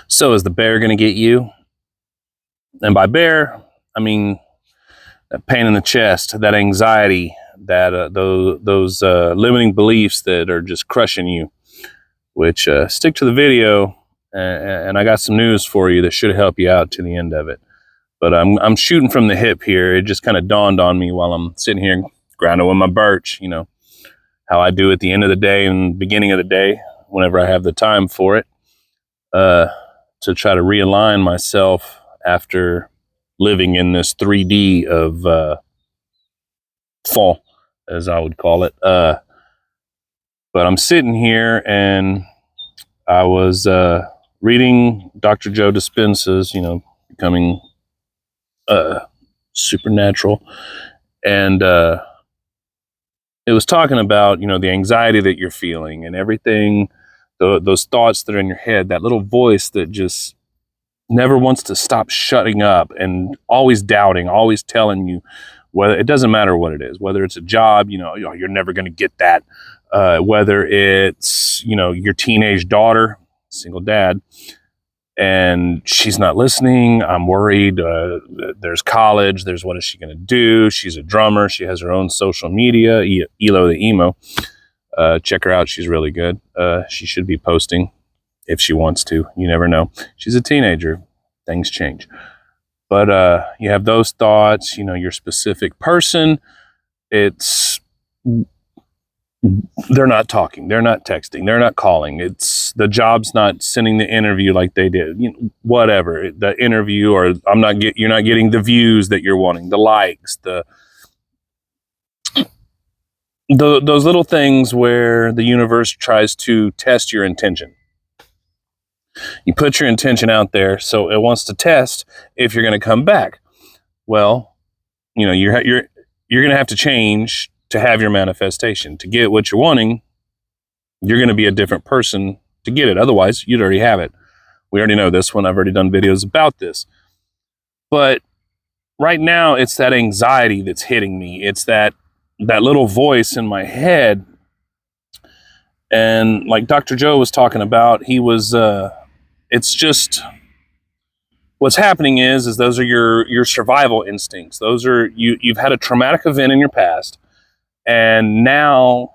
So is the bear going to get you? And by bear, I mean that pain in the chest, that anxiety, that those limiting beliefs that are just crushing you. Which stick to the video, and I got some news for you that should help you out to the end of it. But I'm shooting from the hip here. It just kind of dawned on me while I'm sitting here grinding with my birch. You know how I do at the end of the day and beginning of the day, whenever I have the time for it, to try to realign myself after living in this 3D of fall, as I would call it. But I'm sitting here and I was reading Dr. Joe Dispenza's, Becoming Supernatural, and it was talking about, the anxiety that you're feeling and everything, those thoughts that are in your head, that little voice that just never wants to stop shutting up and always doubting, always telling you, whether it doesn't matter what it is, whether it's a job, you're never going to get that, whether it's, your teenage daughter, single dad, and she's not listening. I'm worried. There's college. There's what is she going to do? She's a drummer. She has her own social media, Elo the Emo. Check her out. She's really good. She should be posting if she wants to. You never know. She's a teenager. Things change. But you have those thoughts, your specific person. They're not talking, they're not texting, they're not calling. It's the job's not sending the interview like they did. Whatever the interview, or you're not getting the views that you're wanting, the likes, those little things where the universe tries to test your intention. You put your intention out there, so it wants to test if you're going to come back. Well, you're going to have to change to have your manifestation. To get what you're wanting, you're going to be a different person to get it. Otherwise, you'd already have it. We already know this one. I've already done videos about this. But right now, it's that anxiety that's hitting me. It's that little voice in my head. And like Dr. Joe was talking about, it's just, what's happening is those are your survival instincts. Those are, you've had a traumatic event in your past. And now,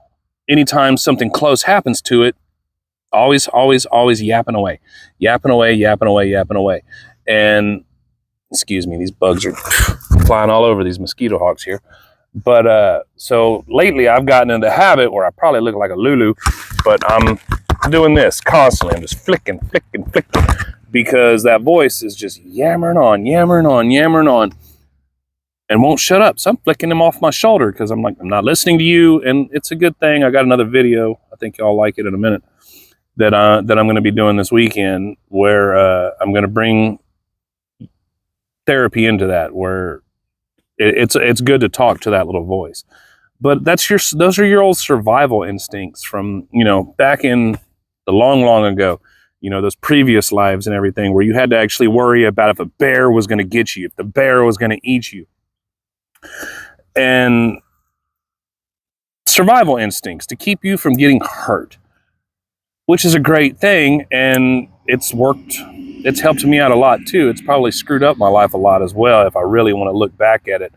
anytime something close happens to it, always yapping away. And, excuse me, these bugs are flying all over these mosquito hawks here. But so lately I've gotten into the habit where I probably look like a Lulu, but I'm doing this constantly. I'm just flicking, because that voice is just yammering on. And won't shut up. So I'm flicking him off my shoulder because I'm like, I'm not listening to you. And it's a good thing. I got another video. I think y'all like it in a minute that I'm going to be doing this weekend, where I'm going to bring therapy into that, where it's good to talk to that little voice. But those are your old survival instincts from, back in the long ago, those previous lives and everything, where you had to actually worry about if a bear was going to get you, if the bear was going to eat you. And survival instincts to keep you from getting hurt, which is a great thing. And it's helped me out a lot too. It's probably screwed up my life a lot as well. If I really want to look back at it,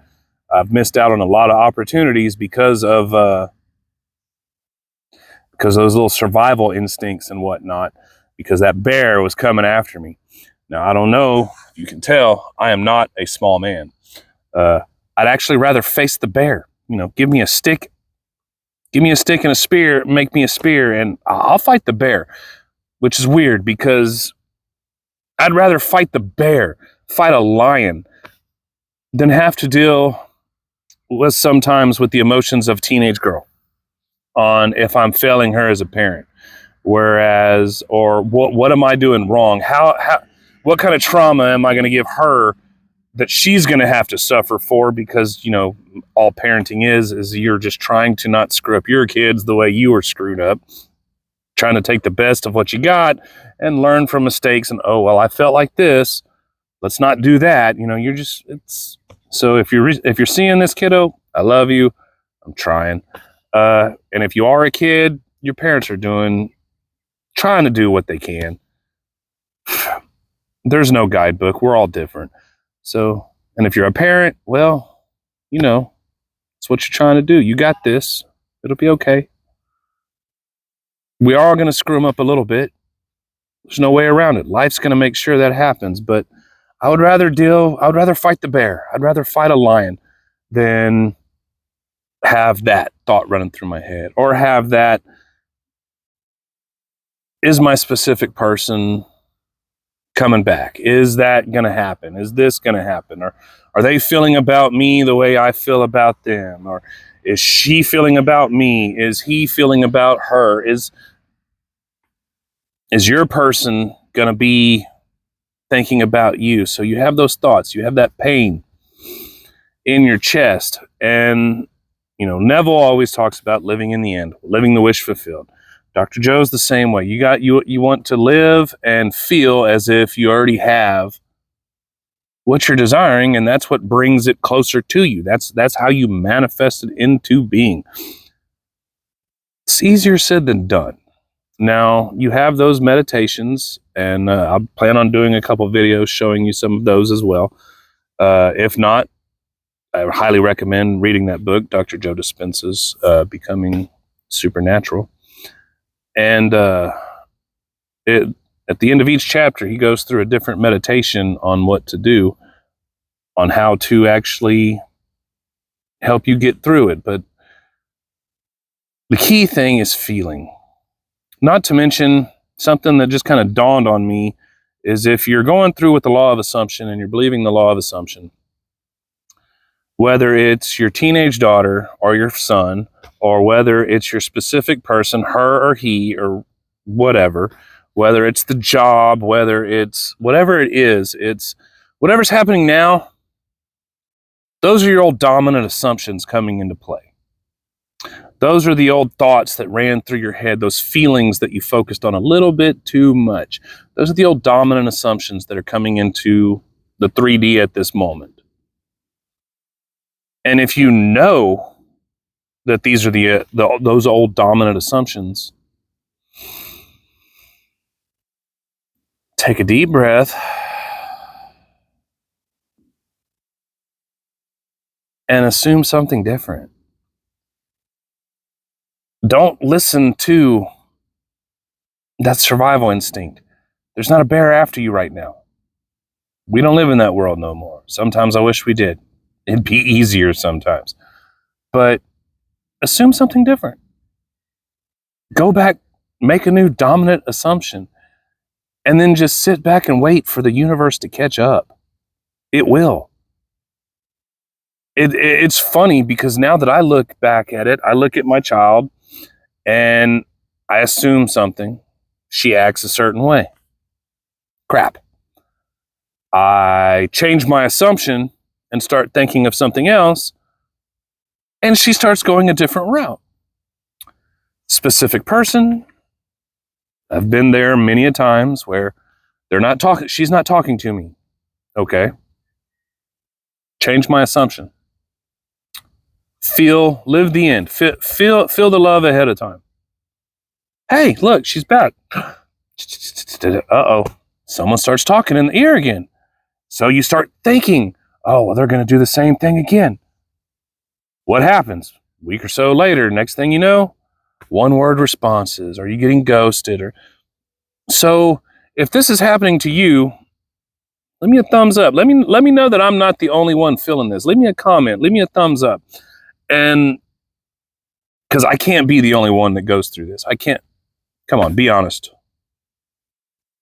I've missed out on a lot of opportunities because of those little survival instincts and whatnot, because that bear was coming after me. Now, I don't know if you can tell, I am not a small man. I'd actually rather face the bear. Give me a stick and a spear, make me a spear, and I'll fight the bear, which is weird because I'd rather fight the bear, fight a lion, than have to deal with sometimes with the emotions of a teenage girl on if I'm failing her as a parent. Whereas, or what am I doing wrong? What kind of trauma am I going to give her that she's going to have to suffer for? Because, all parenting is you're just trying to not screw up your kids the way you were screwed up, trying to take the best of what you got and learn from mistakes. And, oh, well, I felt like this, let's not do that. So if you're seeing this, kiddo, I love you. I'm trying. And if you are a kid, your parents are trying to do what they can. there's no guidebook. We're all different. So, and if you're a parent, well, you know, it's what you're trying to do. You got this. It'll be okay. We are going to screw them up a little bit. There's no way around it. Life's going to make sure that happens. But I would rather fight the bear. I'd rather fight a lion than have that thought running through my head, or have that, is my specific person coming back? Is that going to happen? Is this going to happen? Or are they feeling about me the way I feel about them? Or is she feeling about me? Is he feeling about her? Is your person going to be thinking about you? So you have those thoughts, you have that pain in your chest. And, you know, Neville always talks about living in the end, living the wish fulfilled. Dr. Joe's the same way. You want to live and feel as if you already have what you're desiring, and that's what brings it closer to you. That's how you manifest it into being. It's easier said than done. Now, you have those meditations, and I plan on doing a couple videos showing you some of those as well. If not, I highly recommend reading that book, Dr. Joe Dispenza's Becoming Supernatural. And at the end of each chapter, he goes through a different meditation on what to do, on how to actually help you get through it. But the key thing is feeling. Not to mention, something that just kind of dawned on me is, if you're going through with the law of assumption and you're believing the law of assumption, whether it's your teenage daughter or your son, or whether it's your specific person, her or he or whatever, whether it's the job, whether it's whatever it is, it's whatever's happening now, those are your old dominant assumptions coming into play. Those are the old thoughts that ran through your head, those feelings that you focused on a little bit too much. Those are the old dominant assumptions that are coming into the 3D at this moment. And if you know that these are those old dominant assumptions, take a deep breath and assume something different. Don't listen to that survival instinct. There's not a bear after you right now. We don't live in that world no more. Sometimes I wish we did. It'd be easier sometimes. But assume something different. Go back, make a new dominant assumption, and then just sit back and wait for the universe to catch up. It will. It's funny, because now that I look back at it, I look at my child and I assume something. She acts a certain way. Crap. I change my assumption and start thinking of something else, and she starts going a different route. Specific person. I've been there many a times where she's not talking to me. Okay. Change my assumption. Live the end. Feel the love ahead of time. Hey, look, she's back. Uh-oh. Someone starts talking in the ear again. So you start thinking, oh, well, they're going to do the same thing again. What happens? A week or so later, next thing you know, one-word responses. Are you getting ghosted? So if this is happening to you, leave me a thumbs up. Let me know that I'm not the only one feeling this. Leave me a comment. Leave me a thumbs up. And because I can't be the only one that goes through this. I can't. Come on, be honest.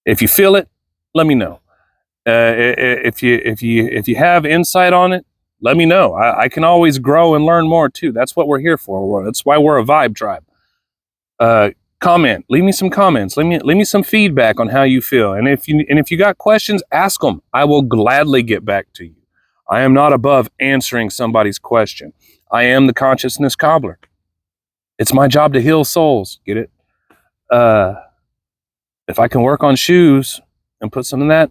If you feel it, let me know. If you have insight on it, let me know. I can always grow and learn more too. That's what we're here for. That's why we're a vibe tribe. Comment. Leave me some comments. Leave me some feedback on how you feel. And if you got questions, ask them. I will gladly get back to you. I am not above answering somebody's question. I am the consciousness cobbler. It's my job to heal souls. Get it? If I can work on shoes and put some of that,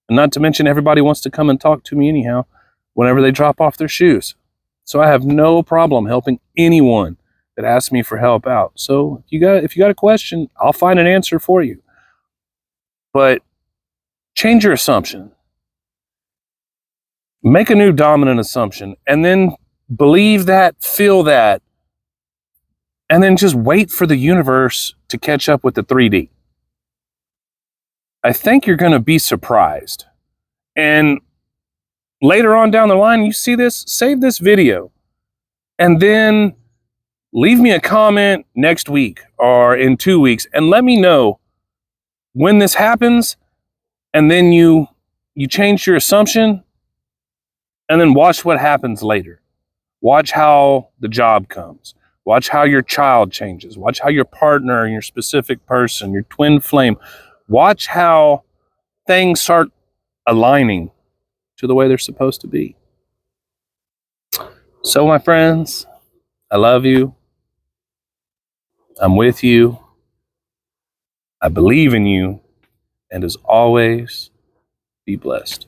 and not to mention everybody wants to come and talk to me anyhow whenever they drop off their shoes. So I have no problem helping anyone that asks me for help out. So if you got a question, I'll find an answer for you. But change your assumption. Make a new dominant assumption, and then believe that, feel that, and then just wait for the universe to catch up with the 3D. I think you're going to be surprised. And later on down the line, you see this, save this video, and then leave me a comment next week or in 2 weeks and let me know when this happens, and then you change your assumption, and then watch what happens later. Watch how the job comes. Watch how your child changes. Watch how your partner and your specific person, your twin flame, watch how things start aligning to the way they're supposed to be. So, my friends, I love you. I'm with you. I believe in you. And as always, be blessed.